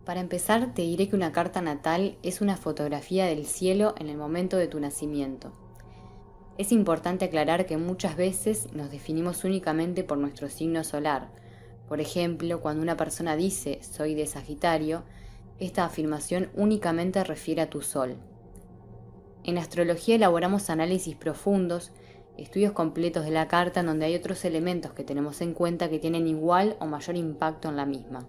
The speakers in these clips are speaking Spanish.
Para empezar, te diré que una carta natal es una fotografía del cielo en el momento de tu nacimiento. Es importante aclarar que muchas veces nos definimos únicamente por nuestro signo solar. Por ejemplo, cuando una persona dice soy de Sagitario, esta afirmación únicamente refiere a tu sol. En astrología elaboramos análisis profundos, estudios completos de la carta en donde hay otros elementos que tenemos en cuenta que tienen igual o mayor impacto en la misma.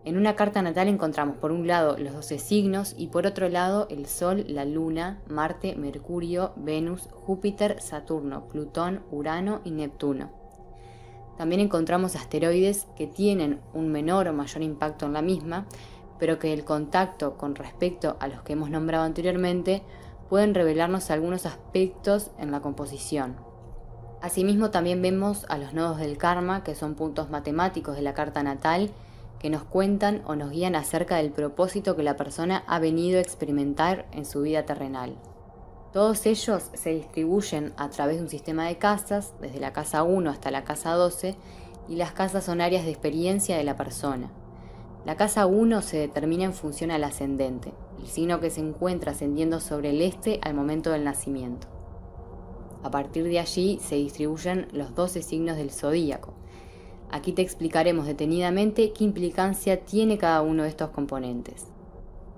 En una carta natal encontramos por un lado los 12 signos y por otro lado el Sol, la Luna, Marte, Mercurio, Venus, Júpiter, Saturno, Plutón, Urano y Neptuno. También encontramos asteroides que tienen un menor o mayor impacto en la misma, pero que el contacto con respecto a los que hemos nombrado anteriormente pueden revelarnos algunos aspectos en la composición. Asimismo también vemos a los nodos del karma, que son puntos matemáticos de la carta natal, que nos cuentan o nos guían acerca del propósito que la persona ha venido a experimentar en su vida terrenal. Todos ellos se distribuyen a través de un sistema de casas, desde la casa 1 hasta la casa 12, y las casas son áreas de experiencia de la persona. La casa 1 se determina en función al ascendente, el signo que se encuentra ascendiendo sobre el este al momento del nacimiento. A partir de allí se distribuyen los 12 signos del zodíaco. Aquí te explicaremos detenidamente qué implicancia tiene cada uno de estos componentes.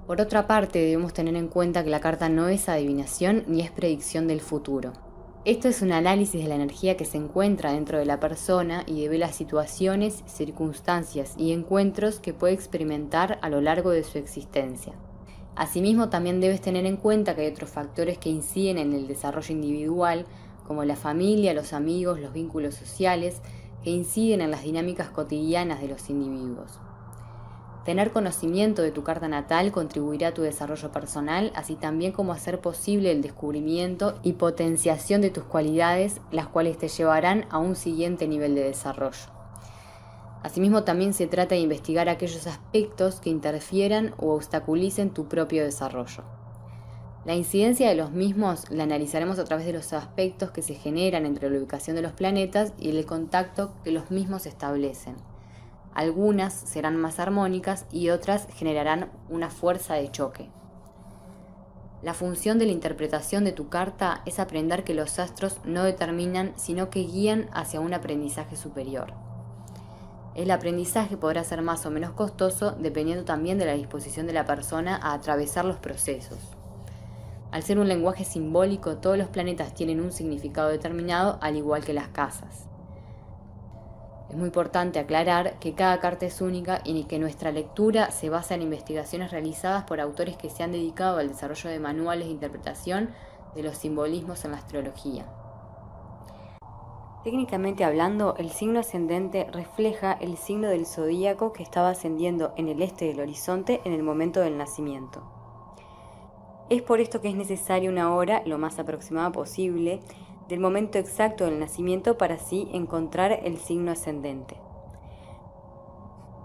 Por otra parte, debemos tener en cuenta que la carta no es adivinación ni es predicción del futuro. Esto es un análisis de la energía que se encuentra dentro de la persona y devela situaciones, circunstancias y encuentros que puede experimentar a lo largo de su existencia. Asimismo, también debes tener en cuenta que hay otros factores que inciden en el desarrollo individual, como la familia, los amigos, los vínculos sociales, que inciden en las dinámicas cotidianas de los individuos. Tener conocimiento de tu carta natal contribuirá a tu desarrollo personal, así también como hacer posible el descubrimiento y potenciación de tus cualidades, las cuales te llevarán a un siguiente nivel de desarrollo. Asimismo, también se trata de investigar aquellos aspectos que interfieran o obstaculicen tu propio desarrollo. La incidencia de los mismos la analizaremos a través de los aspectos que se generan entre la ubicación de los planetas y el contacto que los mismos establecen. Algunas serán más armónicas y otras generarán una fuerza de choque. La función de la interpretación de tu carta es aprender que los astros no determinan, sino que guían hacia un aprendizaje superior. El aprendizaje podrá ser más o menos costoso dependiendo también de la disposición de la persona a atravesar los procesos. Al ser un lenguaje simbólico, todos los planetas tienen un significado determinado, al igual que las casas. Es muy importante aclarar que cada carta es única y que nuestra lectura se basa en investigaciones realizadas por autores que se han dedicado al desarrollo de manuales de interpretación de los simbolismos en la astrología. Técnicamente hablando, el signo ascendente refleja el signo del zodíaco que estaba ascendiendo en el este del horizonte en el momento del nacimiento. Es por esto que es necesaria una hora, lo más aproximada posible, del momento exacto del nacimiento para así encontrar el signo ascendente.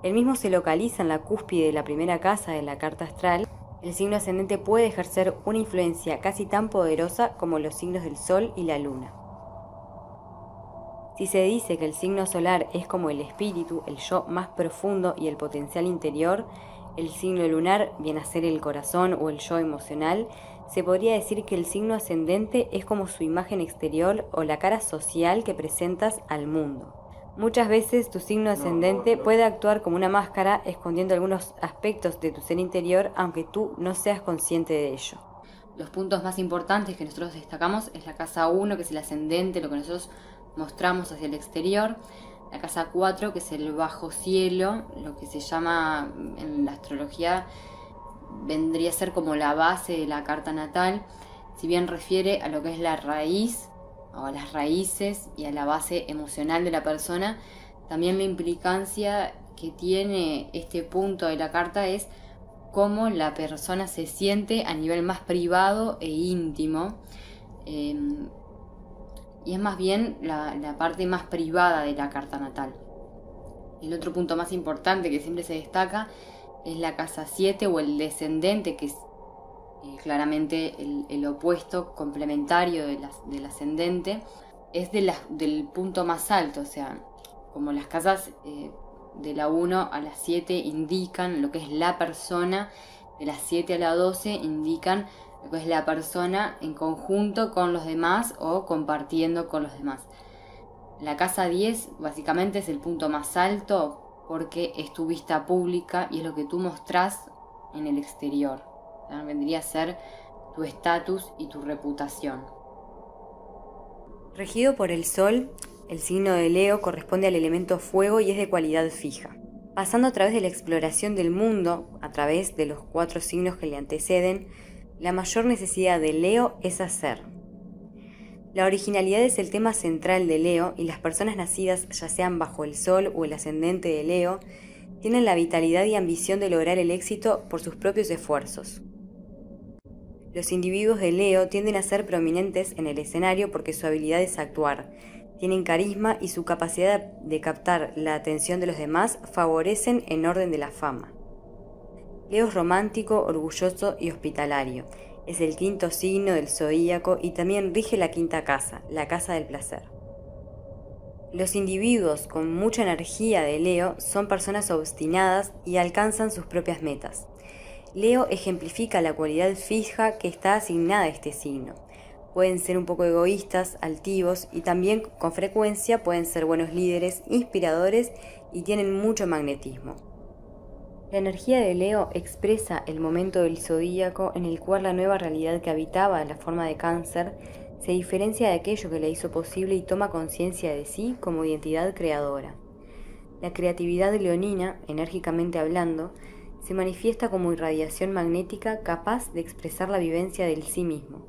El mismo se localiza en la cúspide de la primera casa de la carta astral. El signo ascendente puede ejercer una influencia casi tan poderosa como los signos del Sol y la Luna. Si se dice que el signo solar es como el espíritu, el yo más profundo y el potencial interior, el signo lunar viene a ser el corazón o el yo emocional, se podría decir que el signo ascendente es como su imagen exterior o la cara social que presentas al mundo. Muchas veces tu signo ascendente puede actuar como una máscara escondiendo algunos aspectos de tu ser interior aunque tú no seas consciente de ello. Los puntos más importantes que nosotros destacamos es la casa 1, que es el ascendente, lo que nosotros mostramos hacia el exterior. La casa 4, que es el bajo cielo, lo que se llama en la astrología, vendría a ser como la base de la carta natal, si bien refiere a lo que es la raíz o a las raíces y a la base emocional de la persona. También la implicancia que tiene este punto de la carta es cómo la persona se siente a nivel más privado e íntimo. Y es más bien la parte más privada de la carta natal. El otro punto más importante que siempre se destaca es la casa 7 o el descendente, que es claramente el opuesto complementario del ascendente. Es del punto más alto, o sea, como las casas de la 1 a la 7 indican lo que es la persona, de las 7 a la 12 indican lo que es la persona en conjunto con los demás o compartiendo con los demás. La casa 10 básicamente es el punto más alto porque es tu vista pública y es lo que tú mostrás en el exterior. O sea, vendría a ser tu estatus y tu reputación. Regido por el Sol, el signo de Leo corresponde al elemento fuego y es de cualidad fija. Pasando a través de la exploración del mundo, a través de los 4 signos que le anteceden, la mayor necesidad de Leo es hacer. La originalidad es el tema central de Leo y las personas nacidas, ya sean bajo el Sol o el ascendente de Leo, tienen la vitalidad y ambición de lograr el éxito por sus propios esfuerzos. Los individuos de Leo tienden a ser prominentes en el escenario porque su habilidad es actuar, tienen carisma y su capacidad de captar la atención de los demás favorecen en orden de la fama. Leo es romántico, orgulloso y hospitalario. Es el 5.º signo del zodíaco y también rige la 5.ª casa, la casa del placer. Los individuos con mucha energía de Leo son personas obstinadas y alcanzan sus propias metas. Leo ejemplifica la cualidad fija que está asignada a este signo. Pueden ser un poco egoístas, altivos y también con frecuencia pueden ser buenos líderes, inspiradores y tienen mucho magnetismo. La energía de Leo expresa el momento del zodíaco en el cual la nueva realidad que habitaba en la forma de Cáncer se diferencia de aquello que la hizo posible y toma conciencia de sí como identidad creadora. La creatividad leonina, enérgicamente hablando, se manifiesta como irradiación magnética capaz de expresar la vivencia del sí mismo.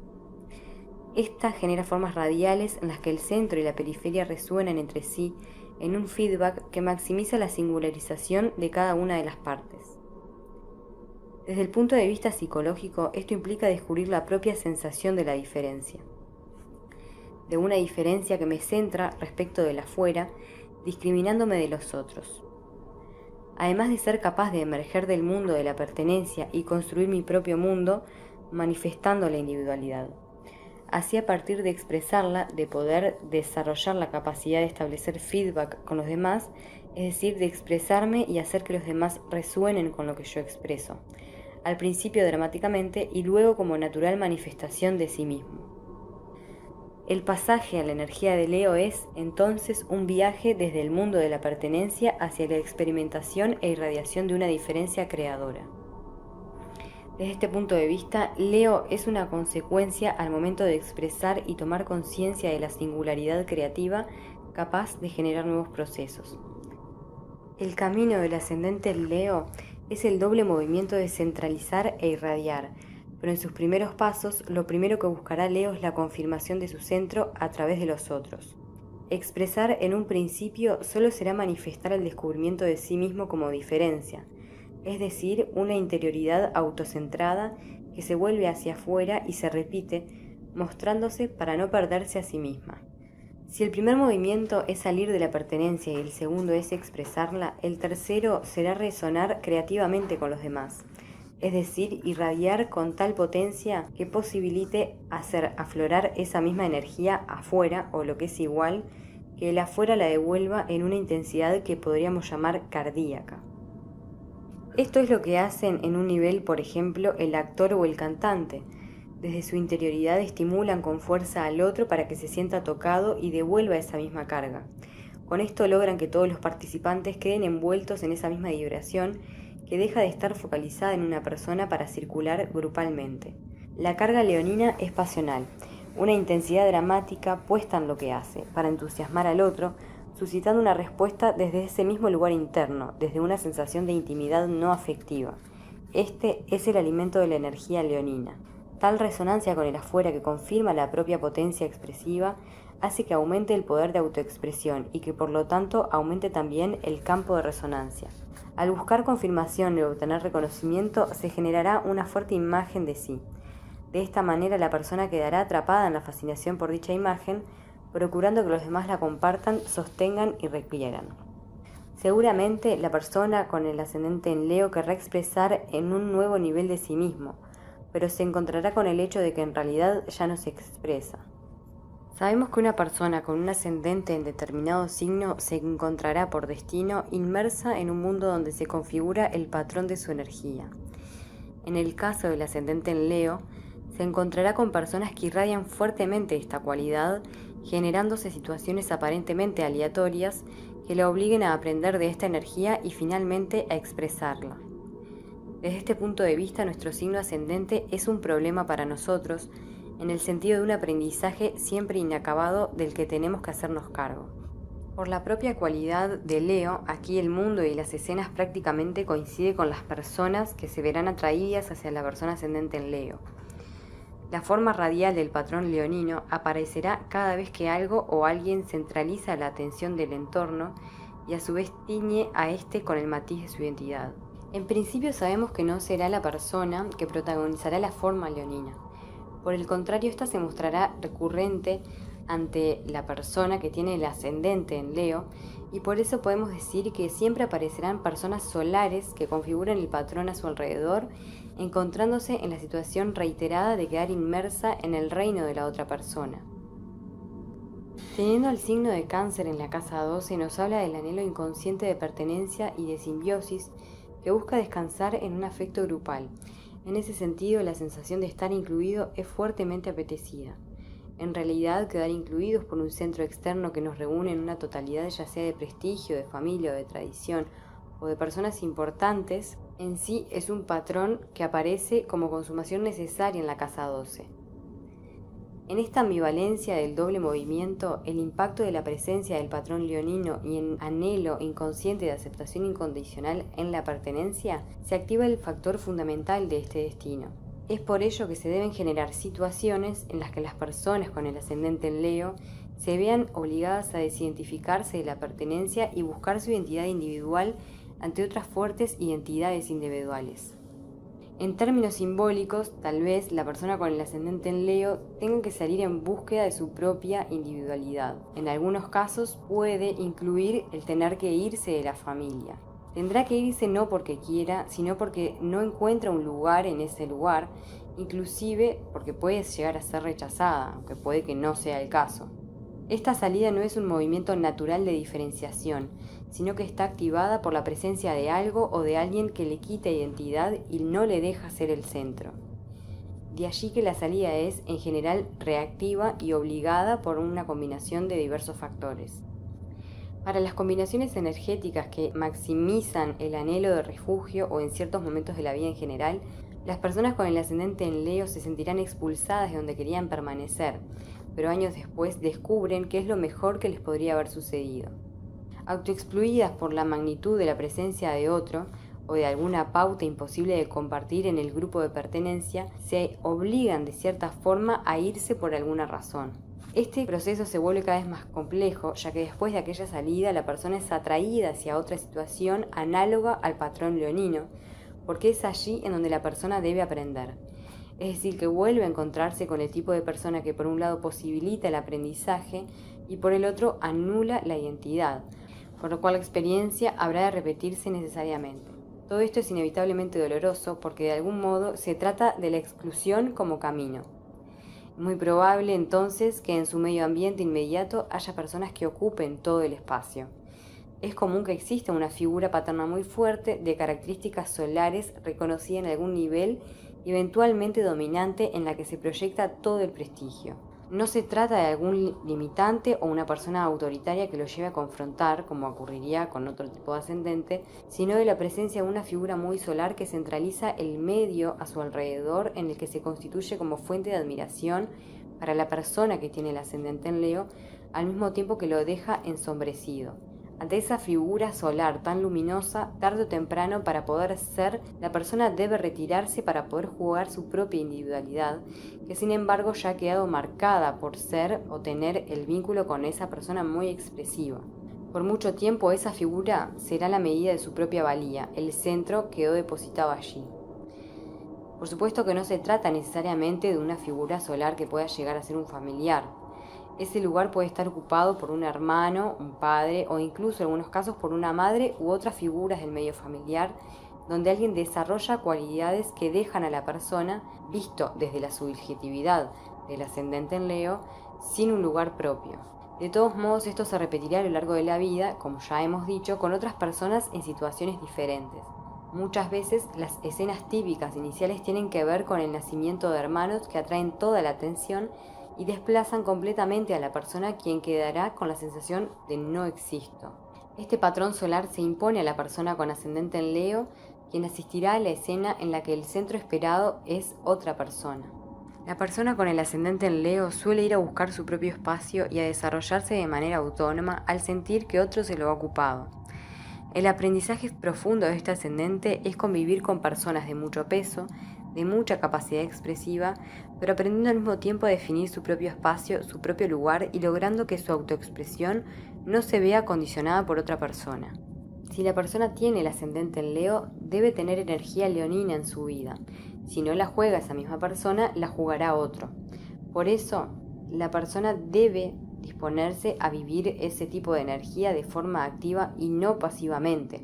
Esta genera formas radiales en las que el centro y la periferia resuenan entre sí en un feedback que maximiza la singularización de cada una de las partes. Desde el punto de vista psicológico, esto implica descubrir la propia sensación de la diferencia. De una diferencia que me centra respecto del afuera, discriminándome de los otros. Además de ser capaz de emerger del mundo de la pertenencia y construir mi propio mundo, manifestando la individualidad. Así, a partir de expresarla, de poder desarrollar la capacidad de establecer feedback con los demás, es decir, de expresarme y hacer que los demás resuenen con lo que yo expreso, al principio dramáticamente y luego como natural manifestación de sí mismo. El pasaje a la energía de Leo es, entonces, un viaje desde el mundo de la pertenencia hacia la experimentación e irradiación de una diferencia creadora. Desde este punto de vista, Leo es una consecuencia al momento de expresar y tomar conciencia de la singularidad creativa capaz de generar nuevos procesos. El camino del ascendente Leo es el doble movimiento de centralizar e irradiar, pero en sus primeros pasos, lo primero que buscará Leo es la confirmación de su centro a través de los otros. Expresar en un principio solo será manifestar el descubrimiento de sí mismo como diferencia, es decir, una interioridad autocentrada que se vuelve hacia afuera y se repite, mostrándose para no perderse a sí misma. Si el primer movimiento es salir de la pertenencia y el segundo es expresarla, el tercero será resonar creativamente con los demás, es decir, irradiar con tal potencia que posibilite hacer aflorar esa misma energía afuera, o lo que es igual, que el afuera la devuelva en una intensidad que podríamos llamar cardíaca. Esto es lo que hacen en un nivel, por ejemplo, el actor o el cantante. Desde su interioridad estimulan con fuerza al otro para que se sienta tocado y devuelva esa misma carga. Con esto logran que todos los participantes queden envueltos en esa misma vibración que deja de estar focalizada en una persona para circular grupalmente. La carga leonina es pasional, una intensidad dramática puesta en lo que hace, para entusiasmar al otro, suscitando una respuesta desde ese mismo lugar interno, desde una sensación de intimidad no afectiva. Este es el alimento de la energía leonina. Tal resonancia con el afuera que confirma la propia potencia expresiva hace que aumente el poder de autoexpresión y que por lo tanto aumente también el campo de resonancia. Al buscar confirmación y obtener reconocimiento, se generará una fuerte imagen de sí. De esta manera, la persona quedará atrapada en la fascinación por dicha imagen, procurando que los demás la compartan, sostengan y requieran. Seguramente, la persona con el ascendente en Leo querrá expresar en un nuevo nivel de sí mismo, pero se encontrará con el hecho de que en realidad ya no se expresa. Sabemos que una persona con un ascendente en determinado signo se encontrará por destino inmersa en un mundo donde se configura el patrón de su energía. En el caso del ascendente en Leo, se encontrará con personas que irradian fuertemente esta cualidad, generándose situaciones aparentemente aleatorias que le obliguen a aprender de esta energía y finalmente a expresarla. Desde este punto de vista, nuestro signo ascendente es un problema para nosotros, en el sentido de un aprendizaje siempre inacabado del que tenemos que hacernos cargo. Por la propia cualidad de Leo, aquí el mundo y las escenas prácticamente coinciden con las personas que se verán atraídas hacia la persona ascendente en Leo. La forma radial del patrón leonino aparecerá cada vez que algo o alguien centraliza la atención del entorno y a su vez tiñe a este con el matiz de su identidad. En principio sabemos que no será la persona que protagonizará la forma leonina. Por el contrario, esta se mostrará recurrente ante la persona que tiene el ascendente en Leo, y por eso podemos decir que siempre aparecerán personas solares que configuran el patrón a su alrededor, encontrándose en la situación reiterada de quedar inmersa en el reino de la otra persona. Teniendo el signo de Cáncer en la casa 12, nos habla del anhelo inconsciente de pertenencia y de simbiosis que busca descansar en un afecto grupal. En ese sentido, la sensación de estar incluido es fuertemente apetecida. En realidad, quedar incluidos por un centro externo que nos reúne en una totalidad, ya sea de prestigio, de familia o de tradición, o de personas importantes, en sí es un patrón que aparece como consumación necesaria en la casa 12. En esta ambivalencia del doble movimiento, el impacto de la presencia del patrón leonino y en anhelo inconsciente de aceptación incondicional en la pertenencia, se activa el factor fundamental de este destino. Es por ello que se deben generar situaciones en las que las personas con el ascendente en Leo se vean obligadas a desidentificarse de la pertenencia y buscar su identidad individual ante otras fuertes identidades individuales. En términos simbólicos, tal vez la persona con el ascendente en Leo tenga que salir en búsqueda de su propia individualidad. En algunos casos puede incluir el tener que irse de la familia. Tendrá que irse no porque quiera, sino porque no encuentra un lugar en ese lugar, inclusive porque puede llegar a ser rechazada, aunque puede que no sea el caso. Esta salida no es un movimiento natural de diferenciación, sino que está activada por la presencia de algo o de alguien que le quita identidad y no le deja ser el centro. De allí que la salida es, en general, reactiva y obligada por una combinación de diversos factores. Para las combinaciones energéticas que maximizan el anhelo de refugio o en ciertos momentos de la vida en general, las personas con el ascendente en Leo se sentirán expulsadas de donde querían permanecer, pero años después descubren que es lo mejor que les podría haber sucedido. Autoexcluidas por la magnitud de la presencia de otro o de alguna pauta imposible de compartir en el grupo de pertenencia, se obligan de cierta forma a irse por alguna razón. Este proceso se vuelve cada vez más complejo, ya que después de aquella salida la persona es atraída hacia otra situación análoga al patrón leonino, porque es allí en donde la persona debe aprender. Es decir, que vuelve a encontrarse con el tipo de persona que por un lado posibilita el aprendizaje y por el otro anula la identidad, por lo cual la experiencia habrá de repetirse necesariamente. Todo esto es inevitablemente doloroso porque de algún modo se trata de la exclusión como camino. Es muy probable entonces que en su medio ambiente inmediato haya personas que ocupen todo el espacio. Es común que exista una figura paterna muy fuerte de características solares reconocida en algún nivel y eventualmente dominante en la que se proyecta todo el prestigio. No se trata de algún limitante o una persona autoritaria que lo lleve a confrontar, como ocurriría con otro tipo de ascendente, sino de la presencia de una figura muy solar que centraliza el medio a su alrededor, en el que se constituye como fuente de admiración para la persona que tiene el ascendente en Leo, al mismo tiempo que lo deja ensombrecido. Ante esa figura solar tan luminosa, tarde o temprano, para poder ser, la persona debe retirarse para poder jugar su propia individualidad, que sin embargo ya ha quedado marcada por ser o tener el vínculo con esa persona muy expresiva. Por mucho tiempo esa figura será la medida de su propia valía, el centro quedó depositado allí. Por supuesto que no se trata necesariamente de una figura solar que pueda llegar a ser un familiar. Ese lugar puede estar ocupado por un hermano, un padre o incluso en algunos casos por una madre u otras figuras del medio familiar, donde alguien desarrolla cualidades que dejan a la persona, visto desde la subjetividad del ascendente en Leo, sin un lugar propio. De todos modos, esto se repetirá a lo largo de la vida, como ya hemos dicho, con otras personas en situaciones diferentes. Muchas veces las escenas típicas iniciales tienen que ver con el nacimiento de hermanos que atraen toda la atención y desplazan completamente a la persona, quien quedará con la sensación de no existo. Este patrón solar se impone a la persona con ascendente en Leo, quien asistirá a la escena en la que el centro esperado es otra persona. La persona con el ascendente en Leo suele ir a buscar su propio espacio y a desarrollarse de manera autónoma al sentir que otro se lo ha ocupado. El aprendizaje profundo de este ascendente es convivir con personas de mucho peso, de mucha capacidad expresiva, pero aprendiendo al mismo tiempo a definir su propio espacio, su propio lugar y logrando que su autoexpresión no se vea condicionada por otra persona. Si la persona tiene el ascendente en Leo, debe tener energía leonina en su vida. Si no la juega esa misma persona, la jugará otro. Por eso, la persona debe disponerse a vivir ese tipo de energía de forma activa y no pasivamente.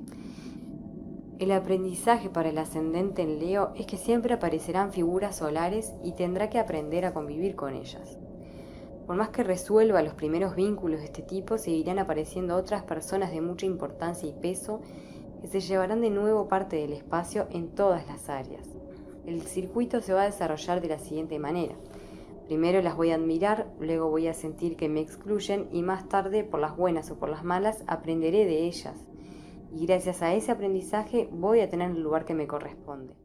El aprendizaje para el ascendente en Leo es que siempre aparecerán figuras solares y tendrá que aprender a convivir con ellas. Por más que resuelva los primeros vínculos de este tipo, seguirán apareciendo otras personas de mucha importancia y peso que se llevarán de nuevo parte del espacio en todas las áreas. El circuito se va a desarrollar de la siguiente manera. Primero las voy a admirar, luego voy a sentir que me excluyen y más tarde, por las buenas o por las malas, aprenderé de ellas. Y gracias a ese aprendizaje voy a tener el lugar que me corresponde.